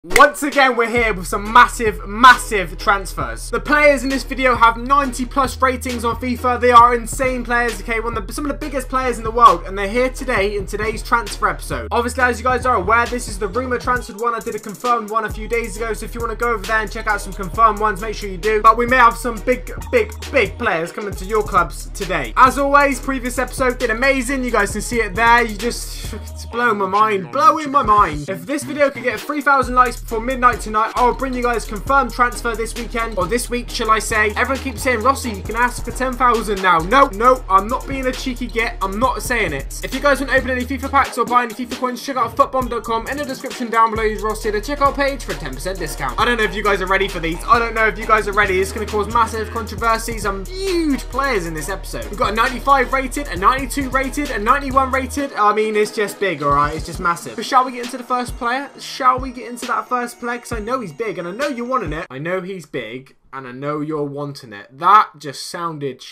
Once again, we're here with some massive transfers. The players in this video have 90+ ratings on FIFA. They are insane players, okay? Some of the biggest players in the world, and they're here today in today's transfer episode. Obviously, as you guys are aware, this is the rumor transferred one. I did a confirmed one a few days ago, so if you want to go over there and check out some confirmed ones, make sure you do. But we may have some big players coming to your clubs today. As always, previous episode did amazing. You guys can see it there. It's blowing my mind. Blowing my mind. If this video could get 3,000 likes before midnight tonight, I'll bring you guys confirmed transfer this weekend, or this week shall I say. Everyone keeps saying, Rossi, you can ask for 10,000 now. No, I'm not being a cheeky git. I'm not saying it. If you guys want to open any FIFA packs or buy any FIFA coins, check out footbomb.com. In the description down below, use Rossi the checkout page for a 10% discount. I don't know if you guys are ready for these. I don't know if you guys are ready. It's going to cause massive controversy. Some huge players in this episode. We've got a 95 rated, a 92 rated, a 91 rated. I mean, it's just big, alright? It's just massive. But shall we get into the first player? Shall we get into that first player? Because I know he's big, and I know you're wanting it. I know he's big, and I know you're wanting it. That just sounded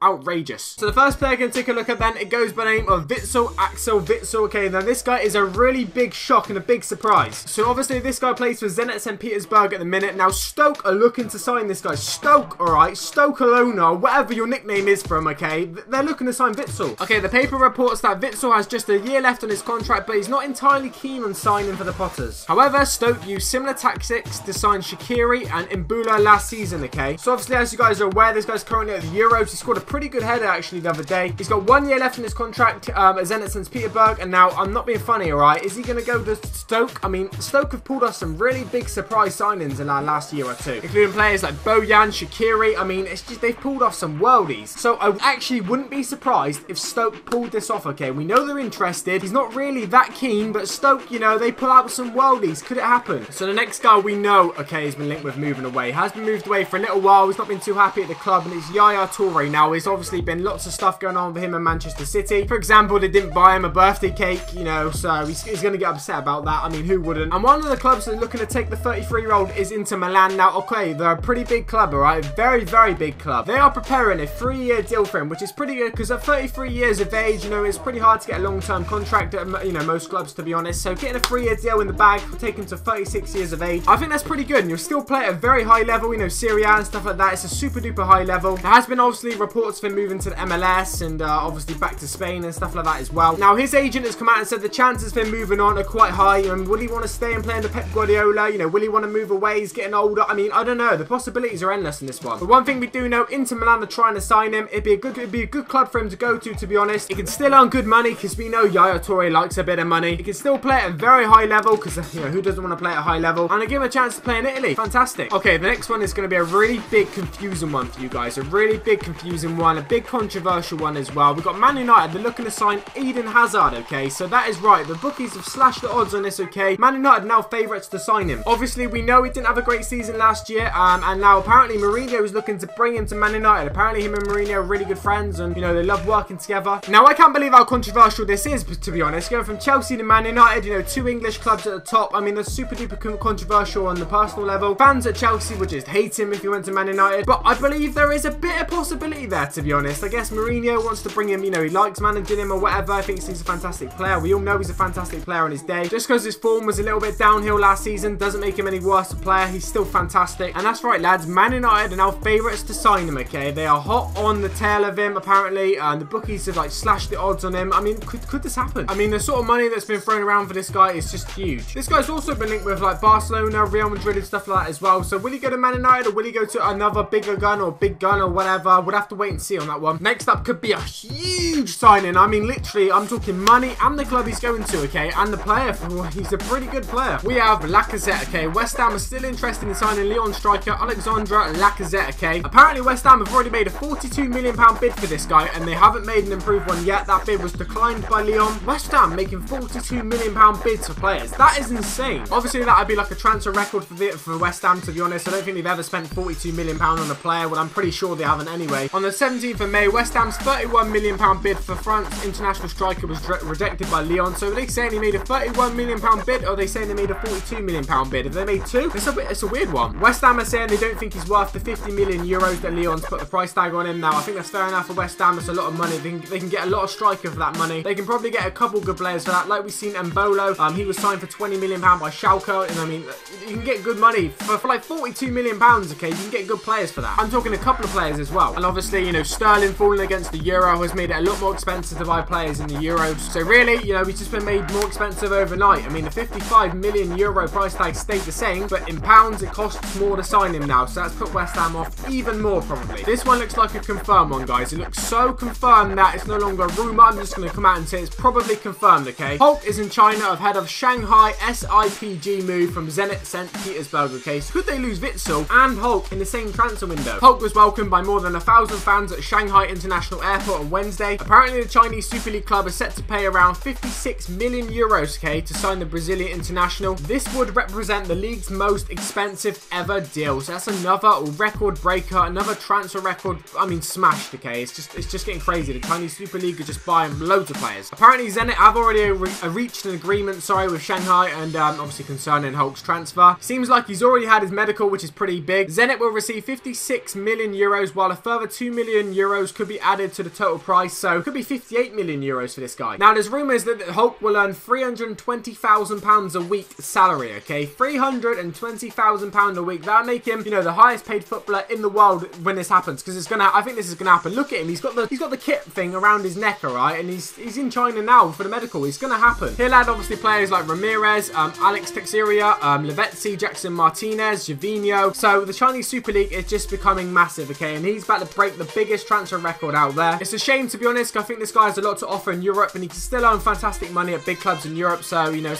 outrageous. So the first player going to take a look at then, it goes by the name of Axel Witsel. Okay, now this guy is a really big shock and a big surprise. So obviously this guy plays for Zenit St. Petersburg at the minute. Now Stoke are looking to sign this guy. Stoke, alright, Stoke Alona, whatever your nickname is for him, okay, they're looking to sign Witsel. Okay, the paper reports that Witsel has just a year left on his contract, but he's not entirely keen on signing for the Potters. However, Stoke used similar tactics to sign Shaqiri and Imbula last season, okay. So obviously, as you guys are aware, this guy's currently at the Euros. He scored a pretty good header actually the other day. He's got 1 year left in his contract at Zenit St. Petersburg, and now I'm not being funny, alright? Is he going to go to Stoke? I mean, Stoke have pulled off some really big surprise signings in our last year or two, including players like Bojan, Shaqiri. I mean, it's just they've pulled off some worldies. So I actually wouldn't be surprised if Stoke pulled this off, okay? We know they're interested. He's not really that keen, but Stoke, you know, they pull out some worldies. Could it happen? So the next guy we know, okay, has been linked with moving away. Has been moved away for a little while. He's not been too happy at the club, and it's Yaya Toure. Now, there's obviously been lots of stuff going on with him in Manchester City. For example, they didn't buy him a birthday cake, you know, so he's going to get upset about that. I mean, who wouldn't? And one of the clubs that are looking to take the 33-year-old is Inter Milan. Now, okay, they're a pretty big club, alright? Very big club. They are preparing a 3-year deal for him, which is pretty good because at 33 years of age, you know, it's pretty hard to get a long-term contract at, you know, most clubs, to be honest. So getting a 3-year deal in the bag will take him to 36 years of age. I think that's pretty good, and you'll still play at a very high level, you know, Serie A and stuff like that. It's a super duper high level. There has been obviously reports of him moving to the MLS and obviously back to Spain and stuff like that as well. Now, his agent has come out and said the chances of him moving on are quite high. And will he want to stay and play under Pep Guardiola? You know, will he want to move away? He's getting older. I mean, I don't know. The possibilities are endless in this one. But one thing we do know, Inter Milan are trying to sign him. It'd be a good club for him to go to be honest. He can still earn good money because we know Yaya Toure likes a bit of money. He can still play at a very high level because, you know, who doesn't want to play at a high level? And I give him a chance to play in Italy. Fantastic. Okay, the next one is going to be a really big confusing one for you guys. A really big confusing one. A big controversial one as well. We've got Man United. They're looking to sign Eden Hazard, okay? So that is right. The bookies have slashed the odds on this, okay? Man United are now favourites to sign him. Obviously, we know he didn't have a great season last year, and now apparently Mourinho is looking to bring him to Man United. Apparently, him and Mourinho are really good friends, and, you know, they love working together. Now, I can't believe how controversial this is, to be honest. Going from Chelsea to Man United, you know, two English clubs at the top. I mean, that's super duper controversial on the personal level. Fans at Chelsea would just hate him if he went to Man United, but I believe there is a bit of possibility there, to be honest. I guess Mourinho wants to bring him, you know, he likes managing him or whatever. I think he's a fantastic player. We all know he's a fantastic player on his day. Just because his form was a little bit downhill last season doesn't make him any worse a player. He's still fantastic. And that's right, lads. Man United are now favourites to sign him, okay? They are hot on the tail of him, apparently. And the bookies have, like, slashed the odds on him. I mean, could this happen? I mean, the sort of money that's been thrown around for this guy is just huge. This guy's also been linked with, like, Barcelona, Real Madrid and stuff like that as well. So will he go to Man United or will he go to another bigger gun or big gun or whatever? We'll have to wait and see on that one. Next up could be a huge signing. I mean, literally, I'm talking money and the club he's going to, okay, and the player. He's a pretty good player. We have Lacazette, okay. West Ham are still interested in signing Lyon striker Alexandre Lacazette, okay. Apparently, West Ham have already made a £42 million bid for this guy, and they haven't made an improved one yet. That bid was declined by Lyon. West Ham making £42 million bids for players. That is insane. Obviously, that would be like a transfer record for West Ham, to be honest. I don't think they've ever spent £42 million on a player. Well, I'm pretty sure they haven't anyway. okay? On the 17th of May, West Ham's £31 million bid for France international striker was rejected by Lyon. So are they saying he made a £31 million bid, or are they saying they made a £42 million bid? If they made two, it's a weird one. West Ham are saying they don't think he's worth the 50 million euros that Lyon's put the price tag on him. Now, I think that's fair enough for West Ham. It's a lot of money. They can get a lot of striker for that money. They can probably get a couple good players for that. Like we've seen Mbolo. He was signed for £20 million by Schalke. And I mean, you can get good money for like £42 million, okay? You can get good players for that. I'm talking a couple of players as well. And obviously, you know, Sterling falling against the euro has made it a lot more expensive to buy players in the euros. So really, you know, he's just been made more expensive overnight. I mean, the 55 million euro price tag stayed the same, but in pounds, it costs more to sign him now. So that's put West Ham off even more, probably. This one looks like a confirmed one, guys. It looks so confirmed that it's no longer a rumour. I'm just going to come out and say it's probably confirmed, okay? Hulk is in China ahead of Shanghai SIPG move from Zenit St. Petersburg, okay? So could they lose Witsel and Hulk in the same transfer window? Hulk was welcomed by more than 1,000 fans at Shanghai International Airport on Wednesday. Apparently, the Chinese Super League club is set to pay around 56 million euros, okay, to sign the Brazilian international. This would represent the league's most expensive ever deal. So that's another record breaker, another transfer record. I mean, smashed, okay? It's just getting crazy. The Chinese Super League are just buying loads of players. Apparently, Zenit have already reached an agreement, with Shanghai, and obviously concerning Hulk's transfer. Seems like he's already had his medical, which is pretty big. Zenit will receive 56 million euros, while a further 2 million euros could be added to the total price. So it could be 58 million euros for this guy. Now, there's rumours that Hulk will earn £320,000 a week salary, okay? £320,000 a week. That'll make him, you know, the highest paid footballer in the world when this happens, because I think this is gonna happen. Look at him. He's got the kit thing around his neck, alright, and he's in China now for the medical. It's gonna happen. He'll add obviously players like Ramirez, Alex Teixeira, Lavezzi, Jackson Martinez, Javinho. So the Chinese Super League is just becoming massive, okay? And he's about to break the biggest transfer record out there. It's a shame, to be honest. I think this guy has a lot to offer in Europe, and he can still earn fantastic money at big clubs in Europe. So, you know,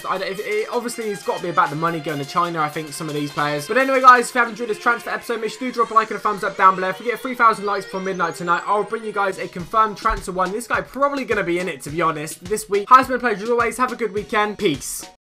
obviously it's got to be about the money going to China, I think, some of these players. But anyway, guys, if you have enjoyed this transfer episode, make sure to drop a like and a thumbs up down below. If we get 3,000 likes before midnight tonight, I'll bring you guys a confirmed transfer one. This guy probably going to be in it, to be honest, this week. Has been a pleasure as always. Have a good weekend. Peace.